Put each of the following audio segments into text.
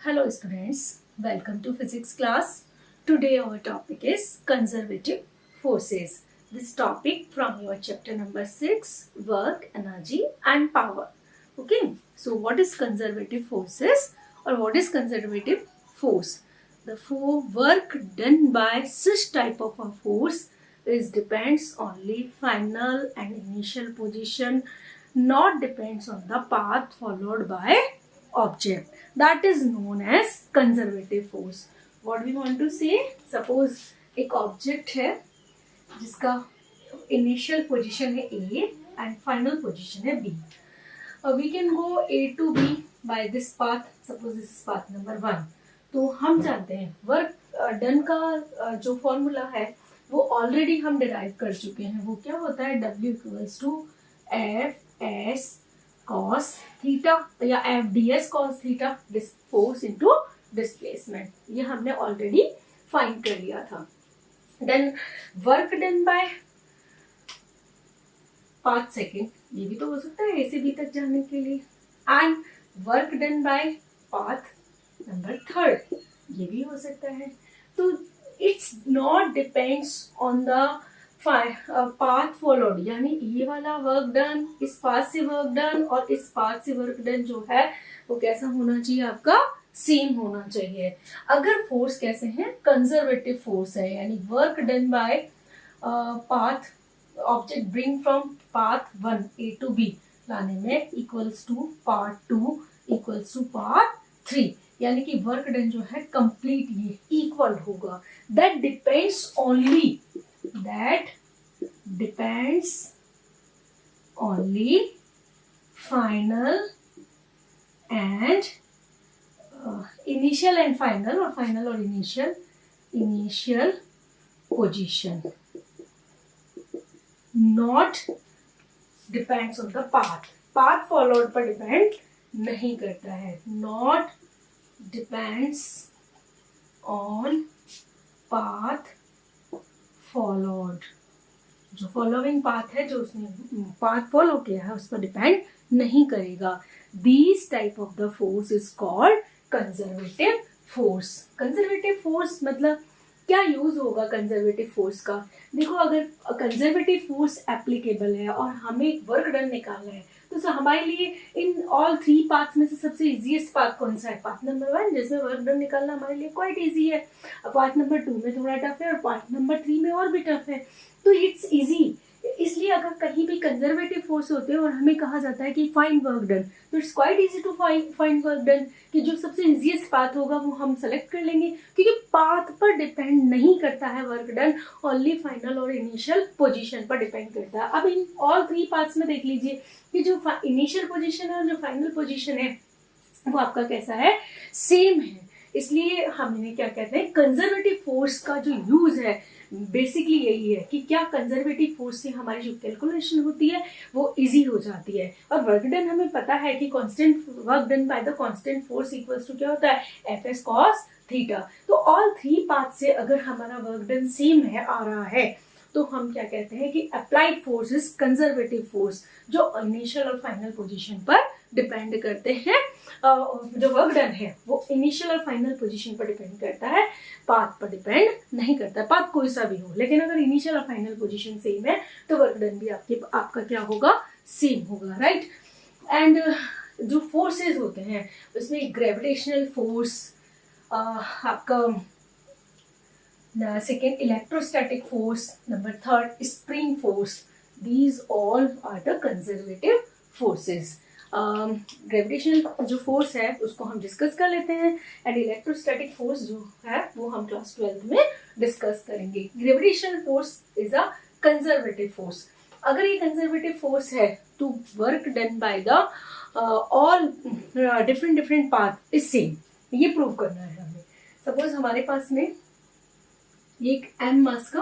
Hello students, welcome to physics class. Today our topic is conservative forces. This topic from your chapter number 6, work, energy and power. Okay, so what is conservative forces or what is conservative force? The work done by such type of a force is depends only final and initial position, not depends on the path followed by object. That is known as conservative force. What we want to say, suppose एक object है जिसका initial position है A and final position है B. We can go A to B by this path. Suppose this is path number 1. तो हम जानते हैं work done का जो फॉर्मूला है वो ऑलरेडी हम डिराइव कर चुके हैं. वो क्या होता है, W equals to F S cos theta या F D S cos theta force into displacement. ये हमने ऑलरेडी फाइंड कर लिया था. Then work done by path second, ये भी तो हो सकता है ए से बी तक जाने के लिए. And work done by path number third, ये भी हो सकता है. तो it's not depends on the path followed, यानी ये वाला वर्क डन इस पाथ से वर्क डन और इस पाथ से वर्क डन जो है वो कैसा होना चाहिए, आपका सेम होना चाहिए. अगर फोर्स कैसे है, कंजर्वेटिव फोर्स है, यानी work done by path object bring from path 1 A to B लाने में equals to part 2 equals to part 3, यानी कि वर्क डन जो है कंप्लीटली इक्वल होगा. That depends only final and initial and final or final or initial position, not depends on the path followed पर depend नहीं करता है. not depends on path followed, जो फॉलोइंग पाथ है, जो उसने पाथ फॉलो किया है उस पर डिपेंड नहीं करेगा. This type of the force is called conservative force. Conservative force मतलब क्या यूज होगा कंजर्वेटिव फोर्स का. देखो, अगर कंजर्वेटिव फोर्स एप्लीकेबल है और हमें वर्क डन निकालना है तो हमारे लिए इन ऑल 3 पाथ्स में से सबसे इजीएस्ट पाथ कौन सा है, पाथ नंबर 1 जिसमें वर्क डन निकालना हमारे लिए क्वाइट इजी है. पाथ नंबर 2 में थोड़ा टफ है और पाथ नंबर 3 में और भी टफ है. तो इट्स इजी. इसलिए अगर कहीं भी कंजर्वेटिव फोर्स होते हैं और हमें कहा जाता है कि फाइंड वर्क डन, तो it's quite easy to find work done, कि जो सबसे इजीएस्ट पाथ होगा वो हम सेलेक्ट कर लेंगे, क्योंकि पाथ पर डिपेंड नहीं करता है वर्क डन, ओनली फाइनल और इनिशियल पोजीशन पर डिपेंड करता है. अब इन ऑल 3 पाथ्स में देख लीजिए कि जो इनिशियल पोजीशन है और जो फाइनल पोजीशन है वो आपका कैसा है, सेम है. इसलिए हमने क्या कहते हैं, कंजर्वेटिव फोर्स का जो यूज है बेसिकली यही है कि क्या कंजर्वेटिव फोर्स से हमारी जो कैलकुलेशन होती है वो इजी हो जाती है. और वर्क डन हमें पता है कि constant work done by the constant force equals to क्या होता है, एफ एस कॉस थीटा. तो ऑल 3 पाथ से अगर हमारा वर्क डन सेम है, आ रहा है, तो हम क्या कहते हैं कि applied force is conservative force, जो इनिशियल और फाइनल पोजीशन पर डिपेंड करते हैं. जो वर्क डन है वो इनिशियल और फाइनल पोजीशन पर डिपेंड करता है, पाथ पर डिपेंड नहीं करता. पाथ कोई सा भी हो, लेकिन अगर इनिशियल और फाइनल पोजीशन सेम है तो वर्क डन भी आपका क्या होगा, सेम होगा, राइट. एंड जो फोर्सेस होते हैं उसमें ग्रेविटेशनल फोर्स, आपका second electrostatic force, number 3rd spring force. These all are the conservative forces. Gravitational जो फोर्स है उसको हम डिस्कस कर लेते हैं, एंड इलेक्ट्रोस्टैटिक फोर्स जो है वो हम क्लास 12 में डिस्कस करेंगे. Gravitational force is a conservative force. अगर ये कंजर्वेटिव फोर्स है तो work done by the all different path is same. ये प्रूव करना है हमें. सपोज हमारे पास में ये एक m मास का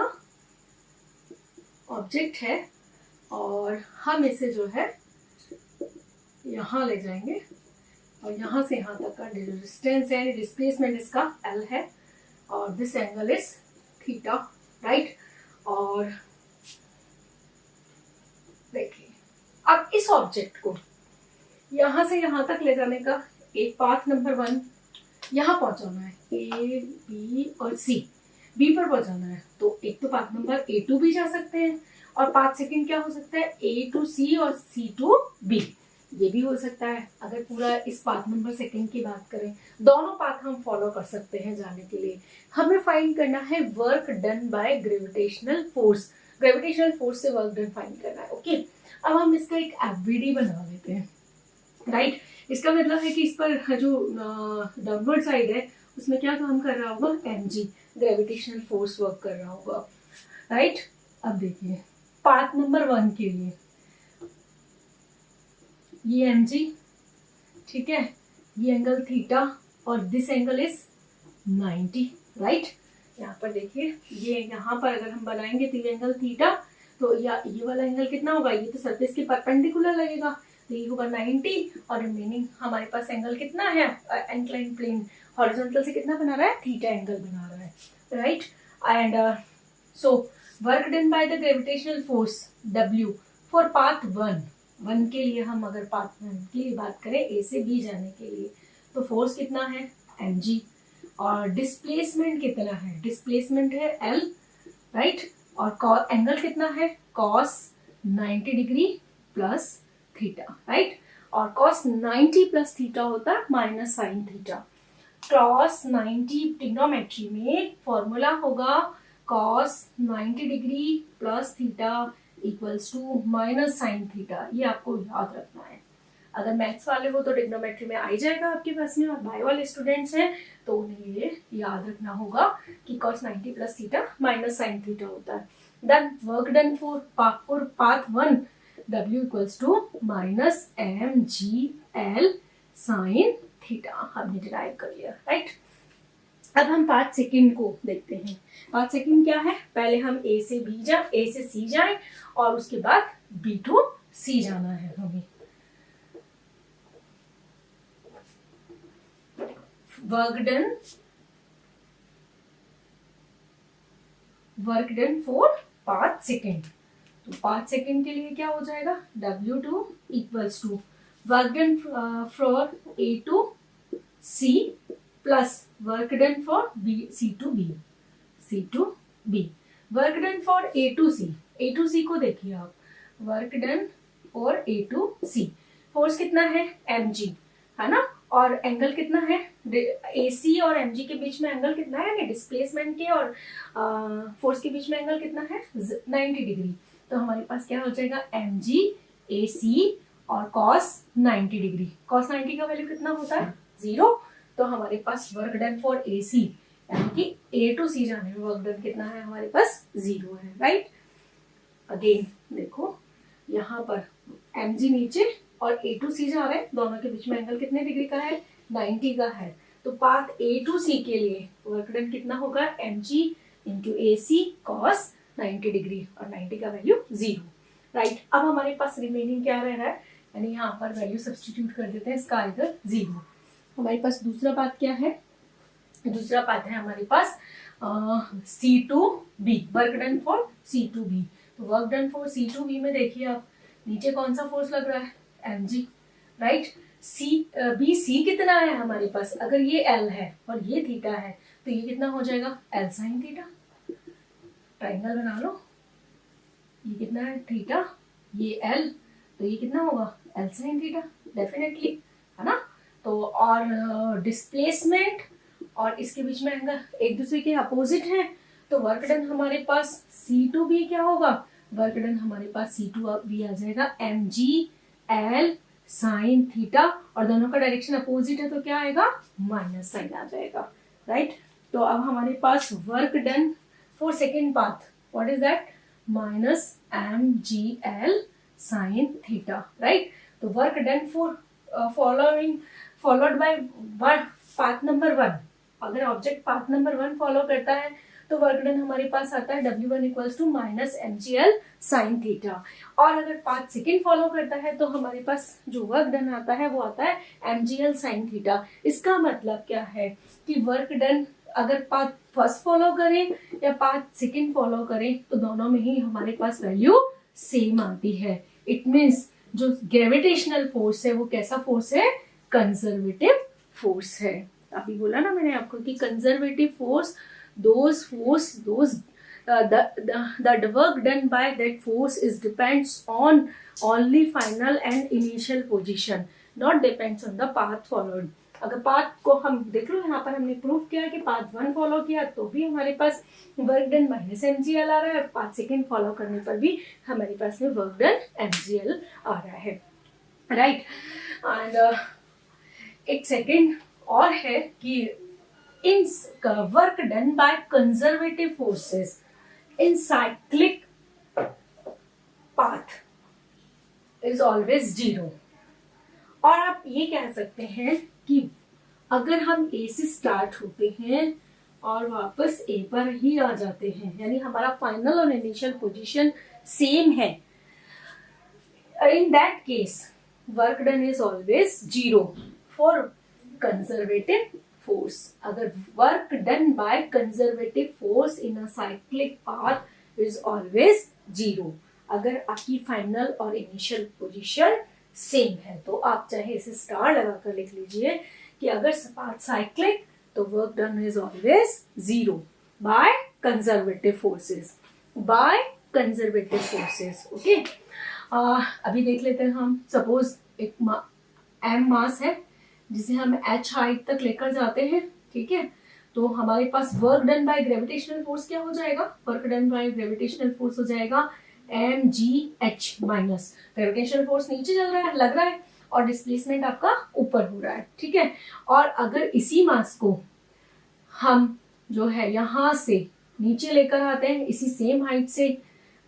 ऑब्जेक्ट है और हम इसे जो है यहाँ ले जाएंगे और यहाँ से यहाँ तक का डिस्टेंस है, डिस्प्लेसमेंट इसका L है और this angle is theta, right. और देखिए, अब इस ऑब्जेक्ट को यहाँ से यहाँ तक ले जाने का एक पाथ नंबर 1 यहाँ पहुंचाना है, ए बी और सी, बी पर पहुंचाना है। तो एक तो path number A to B जा सकते हैं, और पाथ सेकंड क्या हो सकता है, ए टू सी और सी टू बी, ये भी हो सकता है। अगर पूरा इस पाथ नंबर सेकंड की बात करें, दोनों पाथ हम फॉलो कर सकते हैं जाने के लिए। हमें फाइंड करना है work done by gravitational force, gravitational force से वर्क डन फाइंड करना है। ओके, अब हम इसका एक एफबीडी बना लेते हैं, राइट। इसका मतलब है कि इस पर जो डाउनवर्ड साइड है उसमें क्या काम कर रहा होगा, mg, ग्रेविटेशनल फोर्स वर्क कर रहा होगा, राइट। अब देखिए पाथ नंबर 1 के लिए ये mg, ठीक है, ये एंगल थीटा और दिस एंगल इज 90, राइट। यहाँ पर देखिए, ये यहाँ पर अगर हम बनाएंगे तो ये एंगल थीटा, तो या ये वाला एंगल कितना होगा, ये तो सरफेस के परपेंडिकुलर लगेगा, तो ये होगा 90, और रिमेनिंग हमारे पास एंगल कितना है, इंक्लाइंड प्लेन हॉरिजॉन्टल से कितना बना रहा है, थीटा एंगल बना रहा है, right. And so work done by the gravitational force W for path 1 के लिए, हम अगर पाथ 1 की बात करें ए से बी जाने के लिए, तो फोर्स कितना है mg, और डिस्प्लेसमेंट कितना है, डिस्प्लेसमेंट है L, राइट। और एंगल कितना है, cos 90 degree plus theta, right. और cos 90 प्लस थीटा होता है minus sine theta. cos 90 trigonometry में फॉर्मूला होगा cos 90 degree plus theta equals to minus sine theta, ये आपको याद रखना है। अगर मैथ्स वाले हो तो ट्रिग्नोमेट्री में आ ही जाएगा आपके पास में, और बायो वाले स्टूडेंट्स हैं तो उन्हें ये याद रखना होगा कि cos 90 plus theta minus sine theta होता है। Then work done for path 1 W equals to minus mgl sine theta, हमने डिराइव कर लिया, राइट। अब हम पाथ सेकंड को देखते हैं। पाथ सेकंड क्या है, पहले हम ए से सी जाएं, और उसके बाद बी टू सी जाना है हमें। Work done for path second, तो पाथ सेकंड के लिए क्या हो जाएगा, W2 equals to work done for A to C plus work done for C to B, work done for A to C को देखिए आप, work done for A to C, force कितना है mg, है ना, और एंगल कितना है, AC और mg के बीच में एंगल कितना है, डिस्प्लेसमेंट के और फोर्स के बीच में एंगल कितना है, 90 डिग्री। तो हमारे पास क्या हो जाएगा, mg AC और cos 90 डिग्री, cos 90 का वैल्यू कितना होता है 0, तो हमारे पास वर्क डन फॉर AC यानी कि A टू C जाने में वर्क डन कितना है, हमारे पास 0 है, राइट। अगेन देखो यहाँ पर mg नीचे और A टू C जा रहे हैं, दोनों के बीच में एंगल कितने डिग्री का है, 90 का है। तो पाथ A टू C के लिए वर्क डन कितना होगा, mg into AC cos 90 degree, और 90 का वैल्यू 0, राइट। अब हमारे पास रिमेनिंग क्या रह रहा है, यानी यहाँ पर वैल्यू सब्स्टिट्यूट कर देते हैं, इसका इधर 0। हमारे पास दूसरा पाथ क्या है, दूसरा पाथ है हमारे पास C2B, work done for C2B। तो वर्क डन फॉर C2B में देखिए आप, नीचे कौन सा फोर्स लग रहा है, mg, राइट। BC कितना है हमारे पास, अगर ये L है और ये थीटा है, तो ये कितना हो जाएगा, L साइन थीटा, ट्राइंगल बना लो, ये कितना है थीटा, ये L, तो ये कितना होगा, L साइन थीटा, डेफिनेटली, है ना। तो और डिस्प्लेसमेंट और इसके बीच में एंगल एक दूसरे के अपोजिट है, तो वर्क डन हमारे पास C2B क्या होगा, वर्क डन हमारे पास C2B आ जाएगा mgl साइन थीटा, और दोनों का डायरेक्शन अपोजिट है तो क्या आएगा, माइनस साइन आ जाएगा, राइट। तो अब हमारे पास work done for second path, what is that, minus mgl sine theta, right. तो work done for followed by path number 1, अगर ऑब्जेक्ट पाथ नंबर 1 फॉलो करता है तो वर्क डन हमारे पास आता है W1 equals to minus mgl sine theta, और अगर पाथ सेकेंड फॉलो करता है तो हमारे पास जो वर्क डन आता है वो आता है mgl साइन थीटा। इसका मतलब क्या है कि वर्क डन अगर पाथ फर्स्ट फॉलो करें या पाथ सेकेंड फॉलो करें तो दोनों में ही हमारे पास वैल्यू सेम आती है। इट मीन्स जो ग्रेविटेशनल फोर्स है वो कैसा फोर्स है, कंजर्वेटिव फोर्स है, अभी बोला ना मैंने आपको कि conservative force those the work done by that force is depends on only final and initial position, not depends on the path followed. अगर पाथ को हम देख लो, यहाँ पर हमने प्रूव किया कि पाथ 1 फॉलो किया तो भी हमारे पास वर्क डन -mgl आ रहा है, पाथ सेकेंड फॉलो करने पर भी हमारे पास में वर्क डन mgl आ रहा है, राइट। एंड एक सेकेंड और है कि in work done by conservative forces in cyclic path is always 0। और आप ये कह सकते हैं कि अगर हम ए से स्टार्ट होते हैं और वापस ए पर ही आ जाते हैं, यानी हमारा फाइनल और इनिशियल पोजीशन सेम है, in that case work done is always 0 for conservative force. अगर work done by conservative force in a cyclic path is always 0, अगर आपकी फाइनल और इनिशियल पोजीशन सेम है। तो आप चाहे इसे स्टार लगाकर लिख लीजिए कि अगर पाथ साइक्लिक तो work done is always 0 by conservative forces, by conservative forces. Okay, अभी देख लेते हैं हम। सपोज एक m मास है जिसे हम h हाइट तक लेकर जाते हैं, ठीक है। तो हमारे पास work done by gravitational force क्या हो जाएगा? Work done by gravitational force हो जाएगा mgh माइनस ग्रेविटेशनल फोर्स नीचे चल रहा है, लग रहा है, और डिस्प्लेसमेंट आपका ऊपर हो रहा है, ठीक है। और अगर इसी मास को हम जो है यहाँ से नीचे लेकर आते हैं, इसी सेम हाइट से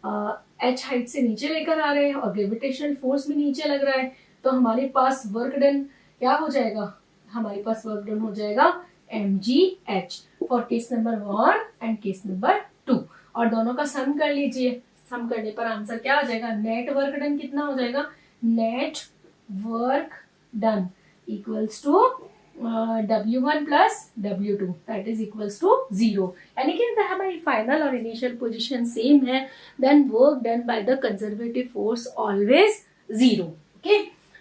h हाइट से नीचे लेकर आ रहे हैं और ग्रेविटेशनल फोर्स भी नीचे लग रहा है, तो हमारे पास वर्क डन क्या हो जाएगा? हमारे पास वर्क डन हो जाएगा mgh for case number 1 and case number 2। और दोनों का सम कर लीजिए, सम करने पर आंसर क्या आ जाएगा? नेट वर्क डन कितना हो जाएगा? Net work done equals to W1 plus W2 that is equals to 0। यानी कि अगर हमारी फाइनल और इनिशियल पोजीशन सेम है, then work done by the conservative force always 0। Okay,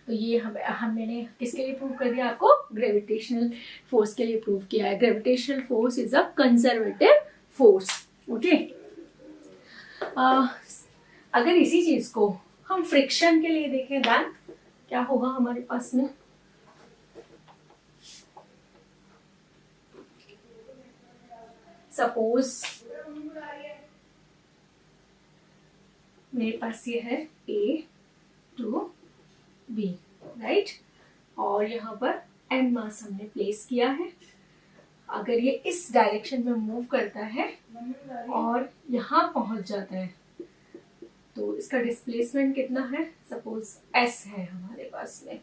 तो ये मैंने किसके लिए प्रूव कर दिया? आपको ग्रेविटेशनल फोर्स के लिए प्रूव किया है। Gravitational force is a conservative force. Okay, अगर इसी चीज को हम फ्रिक्शन के लिए देखें, देन क्या होगा हमारे पास में? सपोज मेरे पास ये है A to B, राइट, और यहाँ पर m मास हमने प्लेस किया है। अगर ये इस डायरेक्शन में मूव करता है और यहाँ पहुंच जाता है तो इसका डिस्प्लेसमेंट कितना है? सपोज s है हमारे पास में,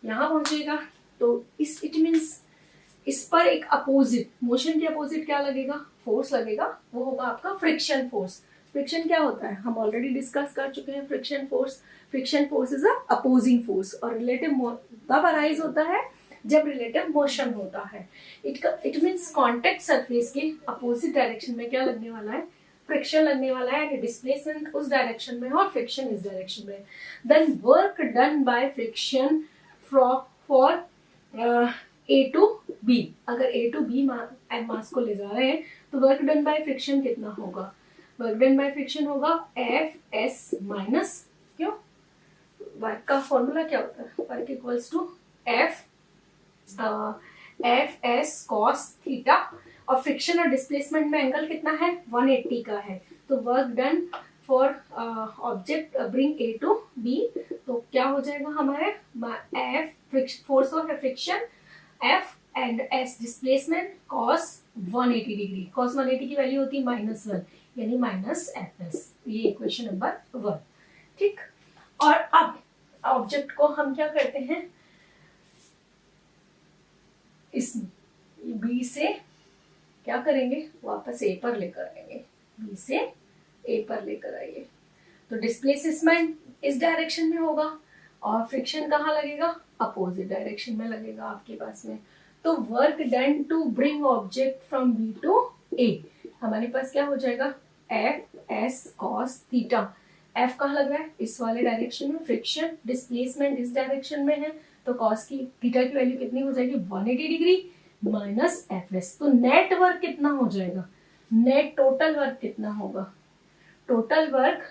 यहाँ पहुंचेगा तो इट मीन्स इस पर एक अपोजिट मोशन के अपोजिट क्या लगेगा? फोर्स लगेगा, वो होगा आपका फ्रिक्शन फोर्स। फ्रिक्शन क्या होता है? हम ऑलरेडी डिस्कस कर चुके हैं friction force. Friction force is a opposing force और रिलेटिव तब अराइज होता है जब रिलेटिव मोशन होता है। इट मीन्स कॉन्टेक्ट सरफेस के अपोजिट डायरेक्शन में क्या लगने वाला है? फ्रिक्शन लगने वाला है, यानी डिस्प्लेसमेंट उस डायरेक्शन में और फ्रिक्शन इस डायरेक्शन में। Then work done by friction for A to B, अगर A to B m mass को ले जा रहे हैं तो वर्क डन बाय फ्रिक्शन कितना होगा? वर्क डन बाय फ्रिक्शन होगा Fs माइनस, क्यों? वर्क का फॉर्मूला क्या होता है? Work equals to Fs cos theta, और फ्रिक्शन और डिस्प्लेसमेंट में एंगल कितना है? 180 का है। तो work done for object bring A to B, तो क्या हो जाएगा हमारे? F force of friction, F and S displacement cos 180 degree. cos 180 की वैल्यू होती है -1, यानी -Fs। ये इक्वेशन नंबर 1, ठीक। और अब ऑब्जेक्ट को हम क्या करते हैं? इस B से क्या करेंगे? वापस A पर लेकर आएंगे। B से A पर लेकर आइए तो डिस्प्लेसमेंट इस डायरेक्शन में होगा और फ्रिक्शन कहाँ लगेगा? अपोजिट डायरेक्शन में लगेगा आपके पास में। तो work done to bring object from B to A हमारे पास क्या हो जाएगा? Fs cos theta. F कहाँ लग रहा है? इस वाले डायरेक्शन में, फ्रिक्शन डिस्प्लेसमेंट इस डायरेक्शन में है, तो cos की थीटा की वैल्यू कितनी हो जाएगी? 180 डिग्री। Minus F S. तो नेट वर्क कितना हो जाएगा, नेट टोटल वर्क कितना होगा, टोटल वर्क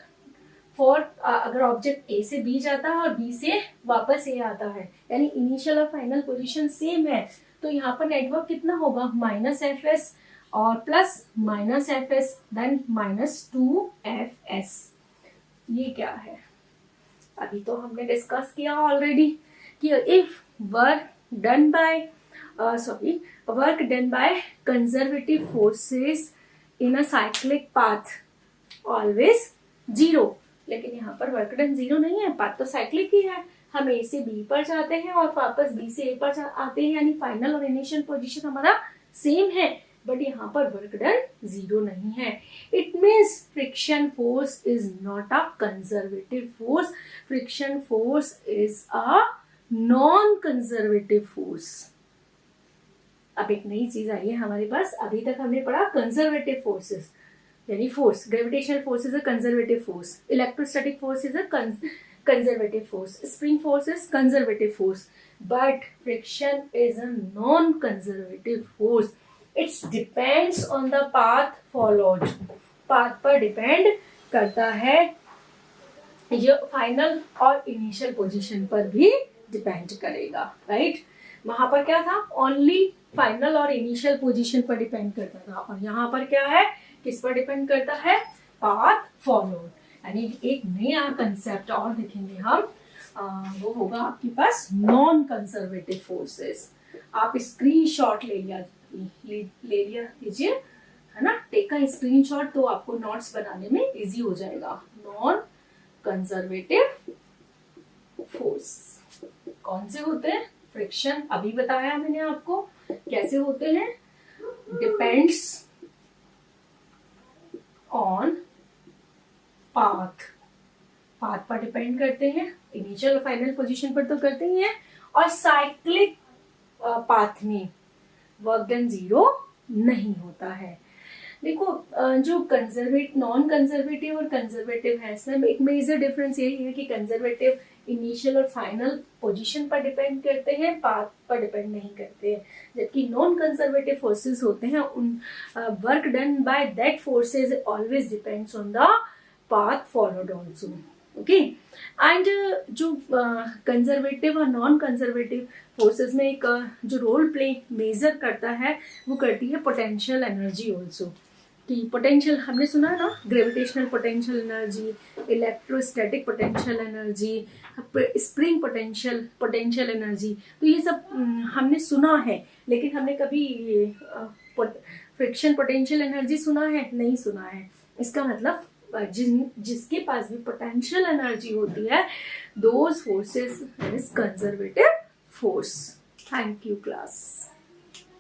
फॉर अगर ऑब्जेक्ट ए से बी जाता है और बी से वापस ए आता है, यानी इनिशियल और फाइनल पोजीशन सेम है, तो यहाँ पर नेटवर्क कितना होगा, माइनस एफ एस और plus minus F S then minus 2fs। ये क्या है, अभी तो हमने डिस्कस किया ऑलरेडी कि if work done by work done by conservative forces in a cyclic path always zero. लेकिन यहाँ पर वर्क डन जीरो नहीं है, पाथ तो साइक्लिक ही है, हम ए से बी पर जाते हैं और वापस बी से ए पर आते हैं, यानी फाइनल और इनिशियल पोजीशन हमारा सेम है, बट यहाँ पर वर्क डन जीरो नहीं है। It means friction force is not a conservative force, friction force is a non conservative force. अब एक नई चीज आई है हमारे पास, अभी तक हमने पढ़ा कंजर्वेटिव फोर्सेस, यानी force, gravitational force is a conservative force, electrostatic force is a conservative force, spring force is conservative force, but friction is a non-conservative force. It depends on the path followed, path पर depend करता है, ये final और initial position पर भी depend करेगा, right. वहां पर क्या था, ओनली फाइनल और इनिशियल पोजीशन पर डिपेंड करता था, और यहाँ पर क्या है, किस पर डिपेंड करता है, पाथ फॉलोड। यानी एक नया कंसेप्ट और देखेंगे हम, वो होगा आपके पास नॉन कंजर्वेटिव फोर्सेस। आप स्क्रीनशॉट ले लीजिए, है ना, टेक अ स्क्रीनशॉट, तो आपको नोट्स बनाने में इजी हो जाएगा। नॉन कंजर्वेटिव फोर्स कौन से होते हैं, फ्रिक्शन अभी बताया मैंने आपको कैसे होते हैं, डिपेंड्स ऑन पाथ, पाथ पर डिपेंड करते हैं, इनिशियल और फाइनल पोजीशन पर तो करते ही हैं, और साइक्लिक पाथ में वर्क डन जीरो नहीं होता है। देखो जो नॉन कंजर्वेटिव और कंजर्वेटिव है, इसमें एक मेजर डिफरेंस यही है कि कंजर्वेटिव इनिशियल और फाइनल पोजीशन पर डिपेंड करते हैं, पाथ पर डिपेंड नहीं करते हैं, जबकि नॉन कंजर्वेटिव फोर्सेस होते हैं, उन work done by that forces always depends on the path followed also, okay। and जो कंजर्वेटिव और नॉन कंजर्वेटिव फोर्सेस में एक जो रोल प्ले मेजर करता है, वो करती है पोटेंशियल एनर्जी ऑल्सो। कि पोटेंशियल हमने सुना ना, gravitational potential energy, electrostatic potential energy, spring potential energy, तो ये सब हमने सुना है, लेकिन हमने कभी फ्रिक्शन पोटेंशियल एनर्जी सुना है, नहीं सुना है। इसका मतलब जिसके पास भी पोटेंशियल एनर्जी होती है, those forces is conservative force. Thank you class.